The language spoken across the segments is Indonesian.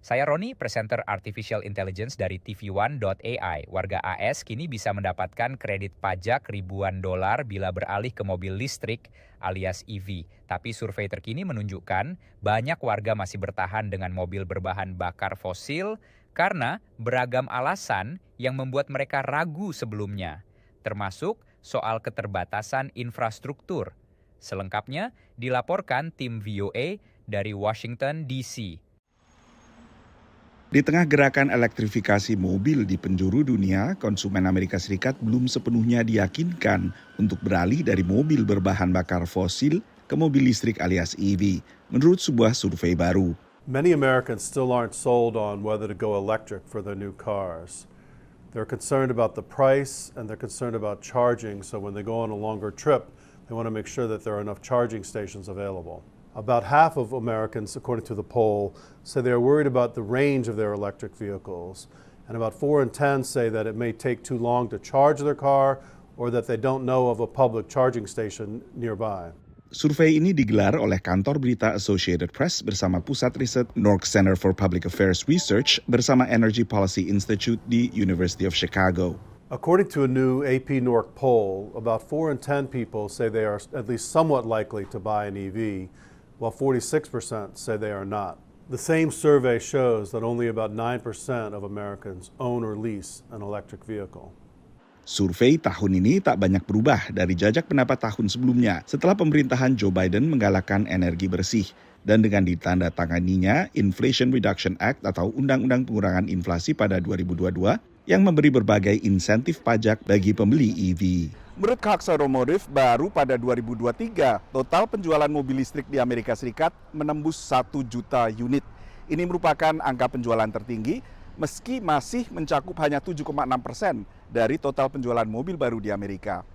Saya Roni, presenter Artificial Intelligence dari TV1.ai. Warga AS kini bisa mendapatkan kredit pajak ribuan dolar bila beralih ke mobil listrik alias EV. Tapi survei terkini menunjukkan banyak warga masih bertahan dengan mobil berbahan bakar fosil karena beragam alasan yang membuat mereka ragu sebelumnya, termasuk soal keterbatasan infrastruktur. Selengkapnya dilaporkan tim VOA dari Washington, D.C. Di tengah gerakan elektrifikasi mobil di penjuru dunia, konsumen Amerika Serikat belum sepenuhnya diyakinkan untuk beralih dari mobil berbahan bakar fosil ke mobil listrik alias EV, menurut sebuah survei baru. Many Americans still aren't sold on whether to go electric for their new cars. They're concerned about the price and they're concerned about charging, so when they go on a longer trip, they want to make sure that there are enough charging stations available. About half of Americans, according to the poll, say they are worried about the range of their electric vehicles. And about 4 in 10 say that it may take too long to charge their car or that they don't know of a public charging station nearby. Survei ini digelar oleh kantor berita Associated Press bersama pusat riset NORC Center for Public Affairs Research bersama Energy Policy Institute di University of Chicago. According to a new AP NORC poll, about 4 in 10 people say they are at least somewhat likely to buy an EV, while 46% say they are not. The same survey shows that only about 9% of Americans own or lease an electric vehicle. Survei tahun ini tak banyak berubah dari jajak pendapat tahun sebelumnya setelah pemerintahan Joe Biden menggalakkan energi bersih dan dengan ditandatanganinya Inflation Reduction Act atau Undang-Undang Pengurangan Inflasi pada 2022 yang memberi berbagai insentif pajak bagi pembeli EV. Menurut Cox Automotive, baru pada 2023, total penjualan mobil listrik di Amerika Serikat menembus 1 juta unit. Ini merupakan angka penjualan tertinggi, meski masih mencakup hanya 7,6% dari total penjualan mobil baru di Amerika.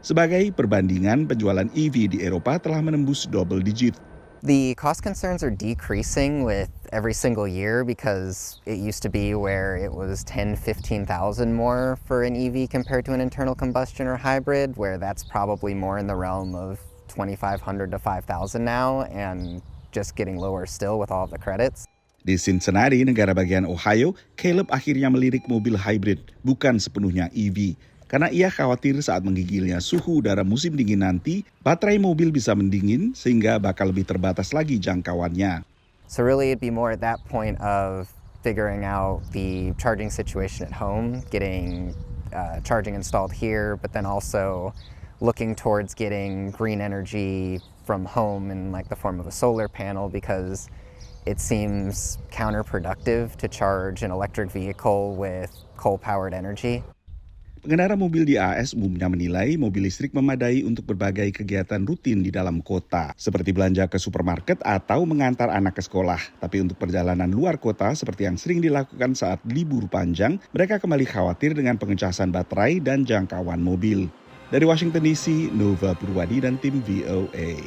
Sebagai perbandingan, penjualan EV di Eropa telah menembus double digit. The cost concerns are decreasing with every single year because it used to be where it was 10,000-15,000 more for an EV compared to an internal combustion or hybrid, where that's probably more in the realm of 2,500 to 5,000 now and just getting lower still with all of the credits. Di Cincinnati, negara bagian Ohio, Caleb akhirnya melirik mobil hybrid, bukan sepenuhnya EV. Karena ia khawatir saat menggigilnya suhu udara musim dingin nanti, baterai mobil bisa mendingin sehingga bakal lebih terbatas lagi jangkauannya. So really it'd be more at that point of figuring out the charging situation at home, getting charging installed here, but then also looking towards getting green energy from home in like the form of a solar panel, because it seems counterproductive to charge an electric vehicle with coal-powered energy. Pengendara mobil di AS umumnya menilai mobil listrik memadai untuk berbagai kegiatan rutin di dalam kota, seperti belanja ke supermarket atau mengantar anak ke sekolah. Tapi untuk perjalanan luar kota seperti yang sering dilakukan saat libur panjang, mereka kembali khawatir dengan pengecasan baterai dan jangkauan mobil. Dari Washington DC, Nova Purwadi dan tim VOA.